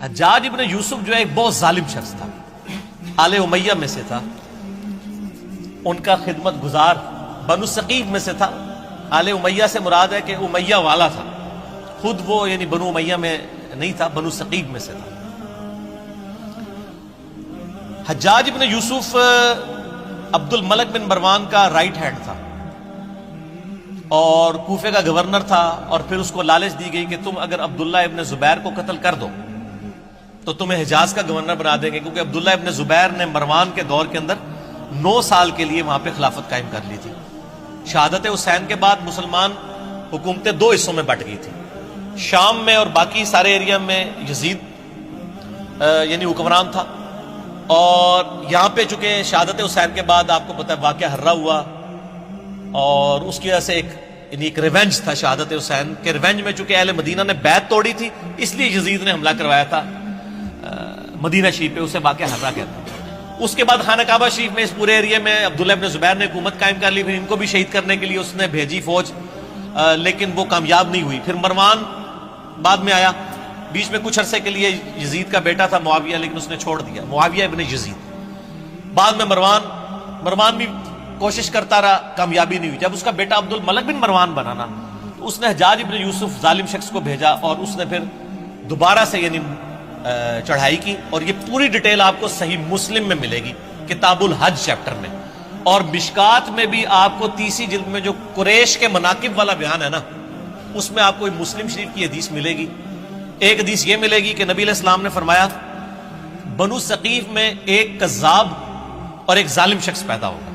حجاج ابن یوسف جو ہے ایک بہت ظالم شخص تھا، آل امیہ میں سے تھا، ان کا خدمت گزار بنو ثقیف میں سے تھا۔ آل امیہ سے مراد ہے کہ امیہ والا تھا، خود وہ یعنی بنو امیہ میں نہیں تھا، بنو ثقیف میں سے تھا۔ حجاج ابن یوسف عبد الملک بن مروان کا رائٹ ہینڈ تھا اور کوفے کا گورنر تھا، اور پھر اس کو لالچ دی گئی کہ تم اگر عبداللہ ابن زبیر کو قتل کر دو تو تمہیں حجاز کا گورنر بنا دیں گے، کیونکہ عبداللہ ابن زبیر نے مروان کے دور کے اندر 9 سال کے لیے وہاں پہ خلافت قائم کر لی تھی۔ شہادت حسین کے بعد مسلمان حکومتیں 2 حصوں میں بٹ گئی تھی، شام میں اور باقی سارے ایریا میں یزید یعنی حکمران تھا، اور یہاں پہ چونکہ شہادت حسین کے بعد آپ کو پتہ ہے واقعہ ہررا ہوا، اور اس کی وجہ سے ایک ریونج تھا شہادت حسین کے ریونج میں، چونکہ اہل مدینہ نے بیعت توڑی تھی اس لیے یزید نے حملہ کروایا تھا مدینہ شریف پہ، اسے واقعہ ہررا کہتے ہیں۔ اس کے بعد خانہ کعبہ شریف میں اس پورے ایریا میں عبداللہ ابن زبیر نے حکومت قائم کر لی، پھر ان کو بھی شہید کرنے کے لیے اس نے بھیجی فوج، لیکن وہ کامیاب نہیں ہوئی۔ پھر مروان بعد میں آیا، بیچ میں کچھ عرصے کے لیے یزید کا بیٹا تھا معاویہ، لیکن اس نے چھوڑ دیا، معاویہ ابن یزید۔ بعد میں مروان بھی کوشش کرتا رہا، کامیابی نہیں ہوئی۔ جب اس کا بیٹا عبد الملک بن مروان بنا نا، تو اس نے حجاج ابن یوسف ظالم شخص کو بھیجا، اور اس نے پھر دوبارہ سے یعنی چڑھائی کی، اور یہ پوری ڈیٹیل آپ کو صحیح مسلم میں ملے گی، کتاب الحج چیپٹر میں، اور مشکات میں بھی آپ کو 30 جلد میں جو قریش کے مناقب والا بیان ہے نا، اس میں آپ کو مسلم شریف کی حدیث ملے گی۔ ایک حدیث یہ ملے گی کہ نبی علیہ السلام نے فرمایا بنو ثقیف میں ایک کذاب اور ایک ظالم شخص پیدا ہوگا،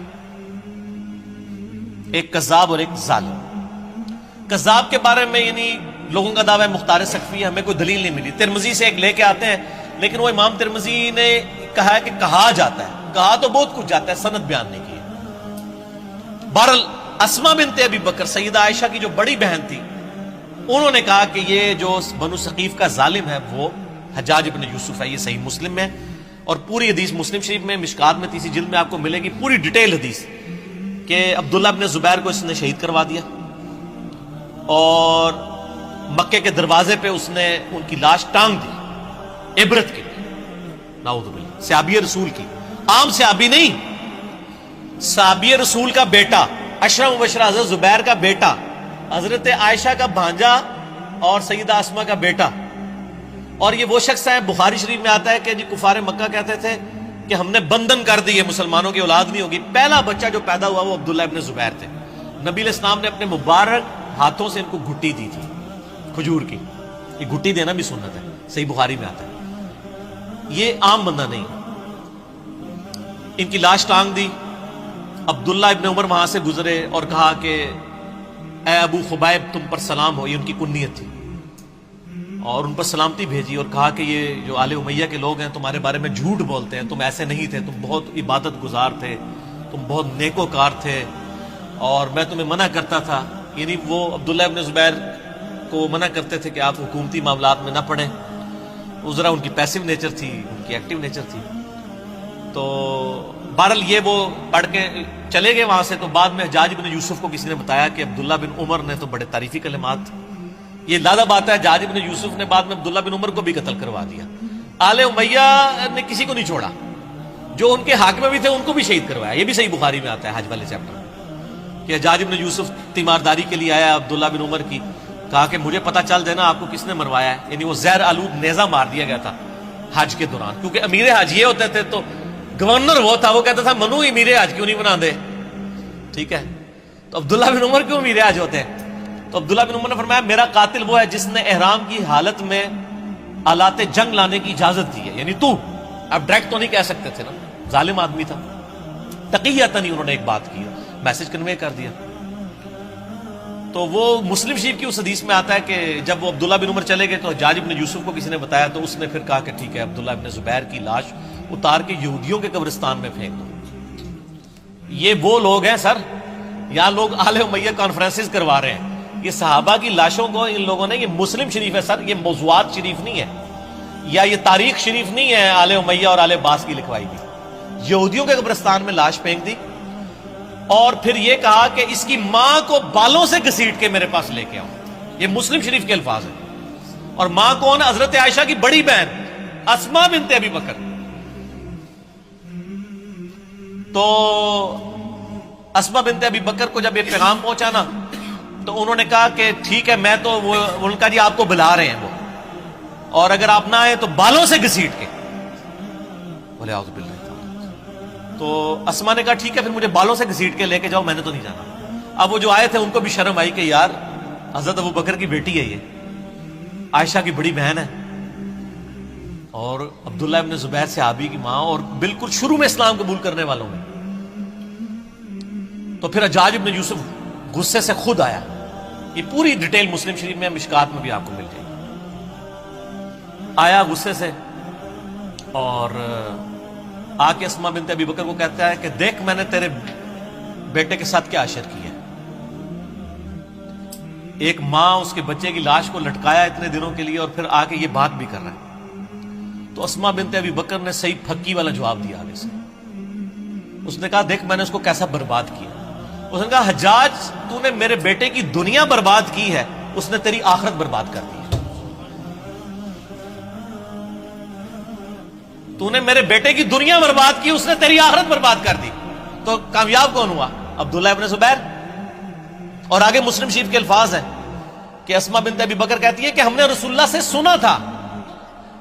ایک کذاب اور ایک ظالم۔ کذاب کے بارے میں یعنی لوگوں کا دعویٰ ہے مختار سقفی، ہمیں کوئی دلیل نہیں ملی، ترمذی سے ایک لے کے آتے ہیں، لیکن وہ امام ترمذی نے کہا ہے کہ کہا جاتا ہے، کہا تو بہت کچھ جاتا ہے، سند بیان نہیں کی ہے۔ بہرحال اسما بنت ابی بکر سیدہ عائشہ کی جو بڑی بہن تھی، انہوں نے کہا کہ یہ جو بنو ثقیف کا ظالم ہے وہ حجاج ابن یوسف ہے۔ یہ صحیح مسلم میں، اور پوری حدیث مسلم شریف میں مشکات میں 30 جلد میں آپ کو ملے گی پوری ڈیٹیل حدیث، کہ عبداللہ ابن زبیر کو اس نے شہید کروا دیا، اور مکے کے دروازے پہ اس نے ان کی لاش ٹانگ دی عبرت کے لیے، نعوذ باللہ، صحابی رسول کی، عام صحابی نہیں، صحابی رسول کا بیٹا، اشرف مبشرہ حضرت زبیر کا بیٹا، حضرت عائشہ کا بھانجا اور سیدہ اسما کا بیٹا۔ اور یہ وہ شخص ہے، بخاری شریف میں آتا ہے کہ جی کفار مکہ کہتے تھے کہ ہم نے بندن کر دی ہے، مسلمانوں کی اولاد نہیں ہوگی۔ پہلا بچہ جو پیدا ہوا وہ عبداللہ ابن زبیر تھے۔ نبی علیہ السلام نے اپنے مبارک ہاتھوں سے ان کو گھٹی دی تھی کھجور کی، یہ گھٹی دینا بھی سنت ہے، صحیح بخاری میں آتا ہے، یہ عام بندہ نہیں۔ ان کی لاش ٹانگ دی، عبداللہ ابن عمر وہاں سے گزرے اور کہا کہ اے ابو خبیب تم پر سلام ہو، یہ ان کی کنیت تھی، اور ان پر سلامتی بھیجی، اور کہا کہ یہ جو آل امیہ کے لوگ ہیں تمہارے بارے میں جھوٹ بولتے ہیں، تم ایسے نہیں تھے، تم بہت عبادت گزار تھے، تم بہت نیکوکار تھے، اور میں تمہیں منع کرتا تھا۔ یعنی وہ عبداللہ ابن زبیر کو منع کرتے تھے کہ آپ حکومتی معاملات میں نہ پڑیں، وہ ذرا ان کی پیسو نیچر تھی، ان کی ایکٹیو نیچر تھی۔ تو بہرحال یہ وہ پڑھ کے چلے گئے وہاں سے، تو بعد میں حجاج بن یوسف کو کسی نے بتایا کہ عبداللہ بن عمر نے تو بڑے تعریفی کلمات، یہ لادہ بات ہے، حجاج بن یوسف نے بعد میں عبداللہ بن عمر کو بھی قتل کروا دیا۔ آل امیہ نے کسی کو نہیں چھوڑا، جو ان کے حاکم بھی تھے ان کو بھی شہید کروایا۔ یہ بھی صحیح بخاری میں آتا ہے حج والے چیپٹر میں، کہ حجاج بن یوسف تیمارداری کے لیے آیا عبداللہ بن عمر کی، کہا کہ مجھے پتہ چل جائے نا آپ کو کس نے مروایا ہے، یعنی وہ زہر آلود نیزہ مار دیا گیا تھا حج کے دوران، کیونکہ امیر حج یہ ہوتے تھے، تو گورنر وہ تھا، وہ کہتا تھا منو امیر حج کیوں نہیں بنا دے، ٹھیک ہے، تو عبداللہ بن عمر کیوں امیر حج ہوتے ہیں؟ تو عبداللہ بن عمر نے فرمایا میرا قاتل وہ ہے جس نے احرام کی حالت میں آلات جنگ لانے کی اجازت دی ہے، یعنی تو اب ڈائریکٹ تو نہیں کہہ سکتے تھے نا، ظالم آدمی تھا، تقیۃً ہی انہوں نے ایک بات کی، میسج کنوے کر دیا۔ تو وہ مسلم شریف کی اس حدیث میں آتا ہے کہ جب وہ عبداللہ بن عمر چلے گئے تو حجاج بن یوسف کو کسی نے بتایا، تو اس نے پھر کہا کہ ٹھیک ہے عبداللہ بن زبیر کی لاش اتار کے یہودیوں کے قبرستان میں پھینک دو۔ یہ وہ لوگ ہیں سر، یہاں لوگ آل امیہ کانفرنسز کروا رہے ہیں، یہ صحابہ کی لاشوں کو ان لوگوں نے، یہ مسلم شریف ہے سر، یہ موضوعات شریف نہیں ہے، یا یہ تاریخ شریف نہیں ہے آل امیہ اور آل عباس کی لکھوائی بھی۔ یہودیوں کے قبرستان میں لاش پھینک دی، اور پھر یہ کہا کہ اس کی ماں کو بالوں سے گھسیٹ کے میرے پاس لے کے آؤ، یہ مسلم شریف کے الفاظ ہیں۔ اور ماں کون ہے؟ حضرت عائشہ کی بڑی بہن اسما بنت ابی بکر. تو اسما بنت ابی بکر کو جب یہ پیغام پہنچا نا تو انہوں نے کہا کہ ٹھیک ہے میں تو انہوں نے کہا جی آپ کو بلا رہے ہیں وہ, اور اگر آپ نہ آئے تو بالوں سے گھسیٹ کے. بولے اعوذ باللہ. تو اسما نے کہا ٹھیک ہے پھر مجھے بالوں سے گھسیٹ کے لے کے جاؤ, میں نے تو نہیں جانا. اب وہ جو آئے تھے ان کو بھی شرم آئی کہ یار حضرت ابو بکر کی بیٹی ہے, یہ عائشہ کی بڑی بہن ہے, اور عبداللہ ابن زبیر صحابی کی ماں, اور بالکل شروع میں اسلام قبول کرنے والوں میں. تو پھر حجاج ابن یوسف غصے سے خود آیا. یہ پوری ڈیٹیل مسلم شریف میں, مشکات میں بھی آپ کو مل جائے گی. آیا غصے سے اور آ کے اسما بنت ابی بکر کو کہتا ہے کہ دیکھ میں نے تیرے بیٹے کے ساتھ کیا اشر کیا ہے. ایک ماں اس کے بچے کی لاش کو لٹکایا اتنے دنوں کے لیے, اور پھر آ کے یہ بات بھی کر رہا ہے. تو اسما بنت ابی بکر نے صحیح پھکی والا جواب دیا آگے سے. اس نے کہا دیکھ میں نے اس کو کیسا برباد کیا. اس نے کہا حجاج تو نے میرے بیٹے کی دنیا برباد کی ہے, اس نے تیری آخرت برباد کر دی. تو نے میرے بیٹے کی دنیا برباد کی, اس نے تیری آخرت برباد کر دی. تو کامیاب کون ہوا؟ عبداللہ ابن زبیر. اور آگے مسلم شریف کے الفاظ ہیں کہ اسما بنت ابی بکر کہتی ہے کہ ہم نے رسول اللہ سے سنا تھا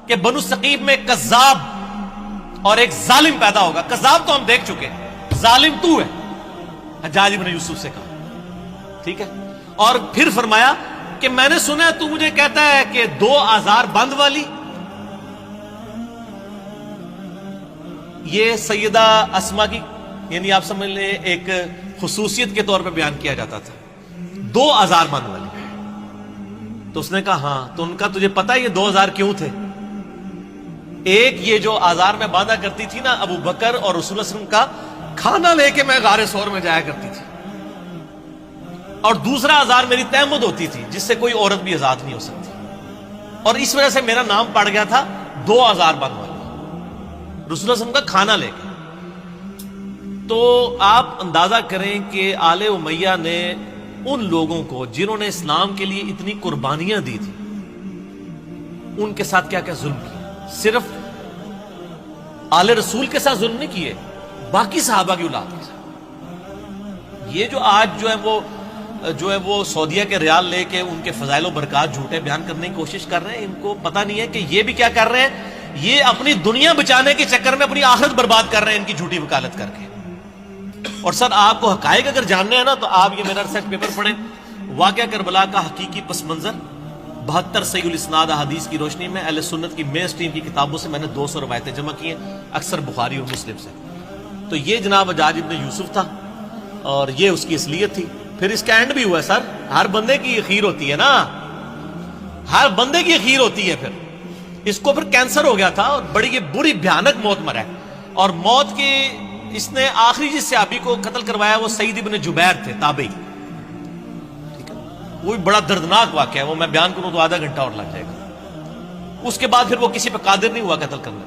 کہ بنو ثقیف میں ایک کذاب اور ایک ظالم پیدا ہوگا. کذاب تو ہم دیکھ چکے, ظالم تو ہے. حجاج ابن یوسف سے کہا ٹھیک ہے. اور پھر فرمایا کہ میں نے سنا تو مجھے کہتا ہے کہ 2 آزار بند والی. یہ سیدہ اسما کی یعنی آپ سمجھ لیں ایک خصوصیت کے طور پہ بیان کیا جاتا تھا, 2 آزار بند والی. تو اس نے کہا ہاں. تو ان کا تجھے پتا یہ 2 آزار کیوں تھے؟ ایک یہ جو آزار میں باندھا کرتی تھی نا ابو بکر اور رسول اللہ صلی اللہ علیہ وسلم کا کھانا لے کے میں غار ثور میں جایا کرتی تھی, اور دوسرا آزار میری تیمد ہوتی تھی جس سے کوئی عورت بھی آزاد نہیں ہو سکتی, اور اس وجہ سے میرا نام پڑ گیا تھا 2 آزار بند والی, رسول اللہ صلی اللہ علیہ وسلم کا کھانا لے کے. تو آپ اندازہ کریں کہ آل امیہ نے ان لوگوں کو جنہوں نے اسلام کے لیے اتنی قربانیاں دی تھی ان کے ساتھ کیا کیا ظلم کیا. صرف آل رسول کے ساتھ ظلم نہیں کیے, باقی صحابہ کی اولاد کے ساتھ. یہ جو آج جو ہے وہ سعودیہ کے ریال لے کے ان کے فضائل و برکات جھوٹے بیان کرنے کی کوشش کر رہے ہیں, ان کو پتہ نہیں ہے کہ یہ بھی کیا کر رہے ہیں, یہ اپنی دنیا بچانے کے چکر میں اپنی آخرت برباد کر رہے ہیں ان کی جھوٹی وکالت کر کے. اور سر آپ کو حقائق اگر جاننے ہیں نا تو آپ یہ میرا ریسرچ پیپر پڑھیں, واقعہ کربلا کا حقیقی پس منظر 72 صحیح الاسناد احادیث کی روشنی میں اہل سنت کی مین اسٹریم کی کتابوں سے میں نے 200 روایتیں جمع کی ہیں, اکثر بخاری اور مسلم سے. تو یہ جناب حجاج ابن یوسف تھا اور یہ اس کی اصلیت تھی. پھر اس کا اینڈ بھی ہوا ہے سر, ہر بندے کی اخیر ہوتی ہے نا, ہر بندے کی اخیر ہوتی ہے. پھر اس کو پھر کینسر ہو گیا تھا اور بڑی یہ بری بھیانک موت مرا ہے, اور موت کی اس نے آخری جس صحابی کو قتل کروایا وہ سعید ابن جبیر تھے تابعی. ٹھیک ہے, وہ بھی بڑا دردناک واقعہ ہے, وہ میں بیان کروں تو آدھا گھنٹہ اور لگ جائے گا. اس کے بعد پھر وہ کسی پہ قادر نہیں ہوا قتل کرنے.